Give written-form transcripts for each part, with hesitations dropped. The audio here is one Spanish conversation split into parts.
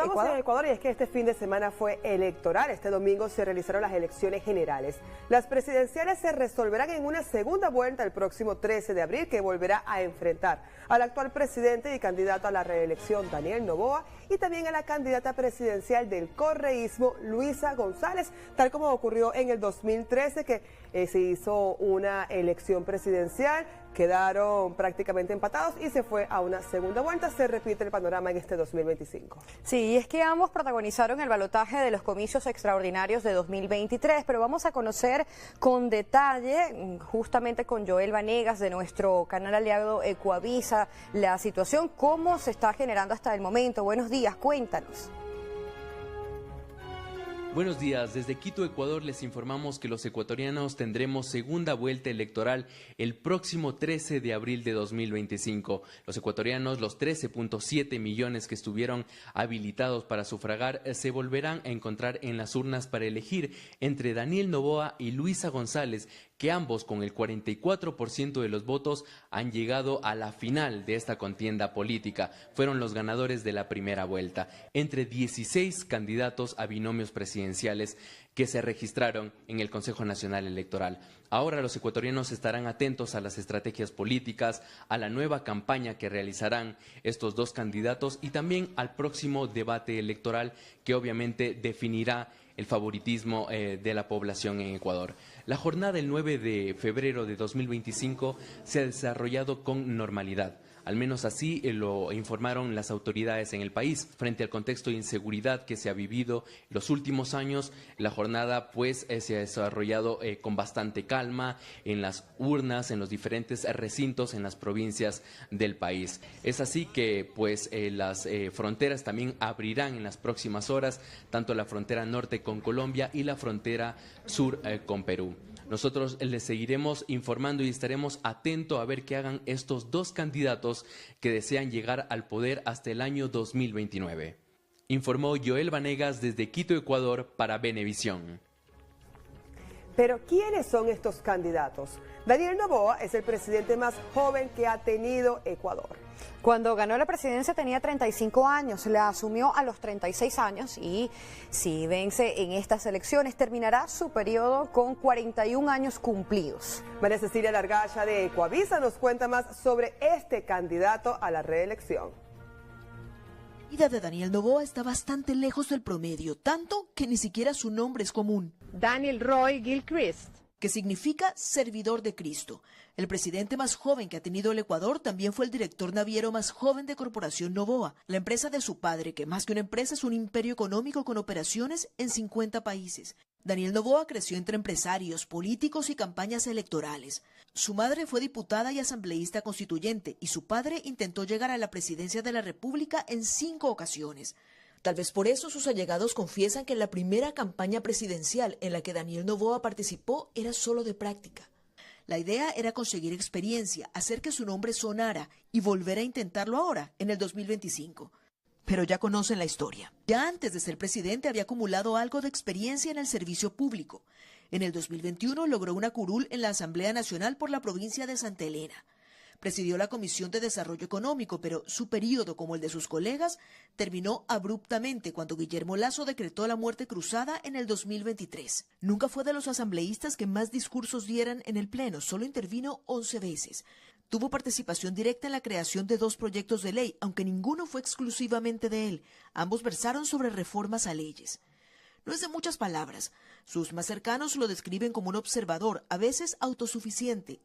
Estamos en Ecuador y es que este fin de semana fue electoral. Este domingo se realizaron las elecciones generales. Las presidenciales se resolverán en una segunda vuelta el próximo 13 de abril, que volverá a enfrentar al actual presidente y candidato a la reelección, Daniel Noboa, y también a la candidata presidencial del correísmo, Luisa González, tal como ocurrió en el 2013, que se hizo una elección presidencial, quedaron prácticamente empatados y se fue a una segunda vuelta. Se repite el panorama en este 2025. Sí, es que ambos protagonizaron el balotaje de los comicios extraordinarios de 2023, pero vamos a conocer con detalle, justamente con Joel Vanegas de nuestro canal aliado Ecuavisa, la situación, cómo se está generando hasta el momento. Buenos días, cuéntanos. Buenos días, desde Quito, Ecuador, les informamos que los ecuatorianos tendremos segunda vuelta electoral el próximo 13 de abril de 2025. Los ecuatorianos, los 13.7 millones que estuvieron habilitados para sufragar, se volverán a encontrar en las urnas para elegir entre Daniel Noboa y Luisa González, que ambos con el 44% de los votos han llegado a la final de esta contienda política. Fueron los ganadores de la primera vuelta, entre 16 candidatos a binomios presidenciales que se registraron en el Consejo Nacional Electoral. Ahora los ecuatorianos estarán atentos a las estrategias políticas, a la nueva campaña que realizarán estos dos candidatos y también al próximo debate electoral que obviamente definirá el favoritismo de la población en Ecuador. La jornada del 9 de febrero de 2025 se ha desarrollado con normalidad. Al menos así lo informaron las autoridades en el país. Frente al contexto de inseguridad que se ha vivido en los últimos años, la jornada se ha desarrollado con bastante calma en las urnas, en los diferentes recintos en las provincias del país. Es así que las fronteras también abrirán en las próximas horas, tanto la frontera norte con Colombia y la frontera sur con Perú. Nosotros les seguiremos informando y estaremos atentos a ver qué hagan estos dos candidatos que desean llegar al poder hasta el año 2029. Informó Joel Vanegas desde Quito, Ecuador, para Venevisión. Pero ¿quiénes son estos candidatos? Daniel Noboa es el presidente más joven que ha tenido Ecuador. Cuando ganó la presidencia tenía 35 años, la asumió a los 36 años y si vence en estas elecciones terminará su periodo con 41 años cumplidos. María Cecilia Largalla de Ecuavisa nos cuenta más sobre este candidato a la reelección. La vida de Daniel Noboa está bastante lejos del promedio, tanto que ni siquiera su nombre es común. Daniel Roy Gilchrist, que significa servidor de Cristo. El presidente más joven que ha tenido el Ecuador también fue el director naviero más joven de Corporación Noboa, la empresa de su padre, que más que una empresa es un imperio económico con operaciones en 50 países. Daniel Noboa creció entre empresarios, políticos y campañas electorales. Su madre fue diputada y asambleísta constituyente y su padre intentó llegar a la presidencia de la República en 5 ocasiones. Tal vez por eso sus allegados confiesan que la primera campaña presidencial en la que Daniel Noboa participó era solo de práctica. La idea era conseguir experiencia, hacer que su nombre sonara y volver a intentarlo ahora, en el 2025. Pero ya conocen la historia. Ya antes de ser presidente había acumulado algo de experiencia en el servicio público. En el 2021 logró una curul en la Asamblea Nacional por la provincia de Santa Elena. Presidió la Comisión de Desarrollo Económico, pero su periodo, como el de sus colegas, terminó abruptamente cuando Guillermo Lasso decretó la muerte cruzada en el 2023. Nunca fue de los asambleístas que más discursos dieran en el Pleno, solo intervino 11 veces. Tuvo participación directa en la creación de 2 proyectos de ley, aunque ninguno fue exclusivamente de él. Ambos versaron sobre reformas a leyes. No es de muchas palabras. Sus más cercanos lo describen como un observador, a veces autosuficiente.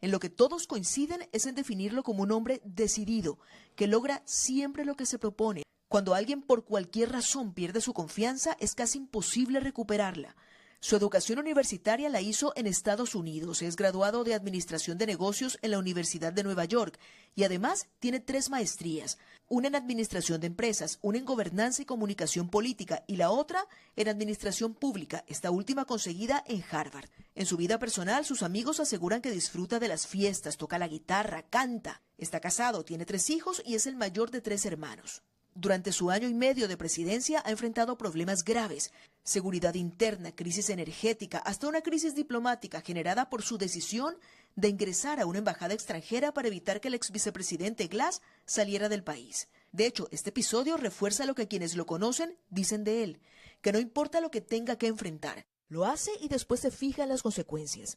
En lo que todos coinciden es en definirlo como un hombre decidido, que logra siempre lo que se propone. Cuando alguien por cualquier razón pierde su confianza, es casi imposible recuperarla. Su educación universitaria la hizo en Estados Unidos, es graduado de Administración de Negocios en la Universidad de Nueva York y además tiene 3 maestrías, una en Administración de Empresas, una en Gobernanza y Comunicación Política y la otra en Administración Pública, esta última conseguida en Harvard. En su vida personal, sus amigos aseguran que disfruta de las fiestas, toca la guitarra, canta. Está casado, tiene 3 hijos y es el mayor de 3 hermanos. Durante su año y medio de presidencia ha enfrentado problemas graves, seguridad interna, crisis energética, hasta una crisis diplomática generada por su decisión de ingresar a una embajada extranjera para evitar que el ex vicepresidente Glass saliera del país. De hecho, este episodio refuerza lo que quienes lo conocen dicen de él, que no importa lo que tenga que enfrentar, lo hace y después se fija en las consecuencias.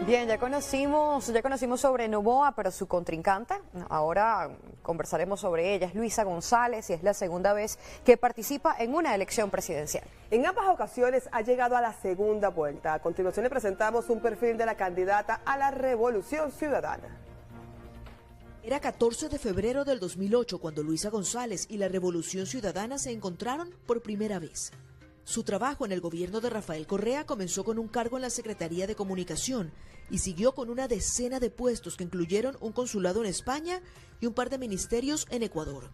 Bien, ya conocimos sobre Noboa, pero su contrincante, ahora conversaremos sobre ella, es Luisa González, y es la segunda vez que participa en una elección presidencial. En ambas ocasiones ha llegado a la segunda vuelta. A continuación le presentamos un perfil de la candidata a la Revolución Ciudadana. Era 14 de febrero del 2008 cuando Luisa González y la Revolución Ciudadana se encontraron por primera vez. Su trabajo en el gobierno de Rafael Correa comenzó con un cargo en la Secretaría de Comunicación y siguió con una decena de puestos que incluyeron un consulado en España y un par de ministerios en Ecuador.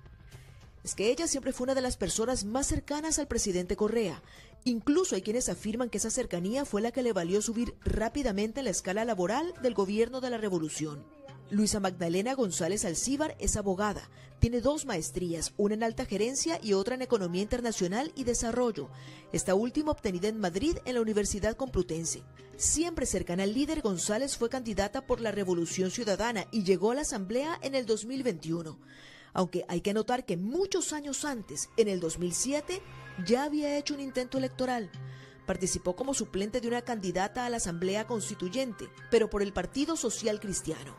Es que ella siempre fue una de las personas más cercanas al presidente Correa. Incluso hay quienes afirman que esa cercanía fue la que le valió subir rápidamente en la escala laboral del gobierno de la Revolución. Luisa Magdalena González Alcíbar es abogada, tiene 2 maestrías, una en alta gerencia y otra en economía internacional y desarrollo, esta última obtenida en Madrid en la Universidad Complutense. Siempre cercana al líder, González fue candidata por la Revolución Ciudadana y llegó a la Asamblea en el 2021. Aunque hay que anotar que muchos años antes, en el 2007, ya había hecho un intento electoral. Participó como suplente de una candidata a la Asamblea Constituyente, pero por el Partido Social Cristiano.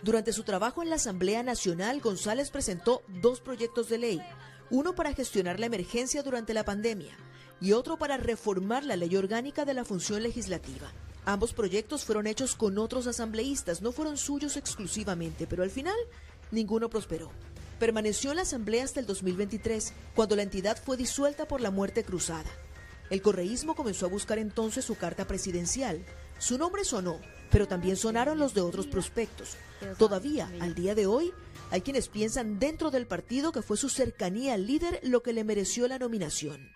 Durante su trabajo en la Asamblea Nacional, González presentó 2 proyectos de ley, uno para gestionar la emergencia durante la pandemia y otro para reformar la ley orgánica de la función legislativa. Ambos proyectos fueron hechos con otros asambleístas, no fueron suyos exclusivamente, pero al final ninguno prosperó. Permaneció en la Asamblea hasta el 2023, cuando la entidad fue disuelta por la muerte cruzada. El correísmo comenzó a buscar entonces su carta presidencial. Su nombre sonó, pero también sonaron los de otros prospectos. Todavía, al día de hoy, hay quienes piensan dentro del partido que fue su cercanía al líder lo que le mereció la nominación.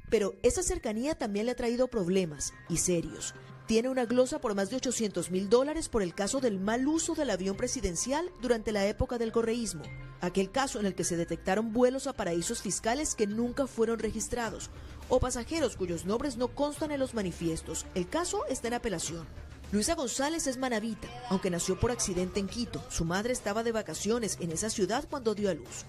Pero esa cercanía también le ha traído problemas, y serios. Tiene una glosa por más de $800.000 por el caso del mal uso del avión presidencial durante la época del correísmo. Aquel caso en el que se detectaron vuelos a paraísos fiscales que nunca fueron registrados, o pasajeros cuyos nombres no constan en los manifiestos. El caso está en apelación. Luisa González es manabita, aunque nació por accidente en Quito. Su madre estaba de vacaciones en esa ciudad cuando dio a luz.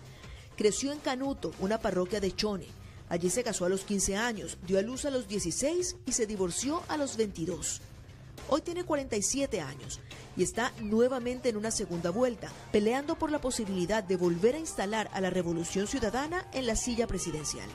Creció en Canuto, una parroquia de Chone. Allí se casó a los 15 años, dio a luz a los 16 y se divorció a los 22. Hoy tiene 47 años y está nuevamente en una segunda vuelta, peleando por la posibilidad de volver a instalar a la Revolución Ciudadana en la silla presidencial.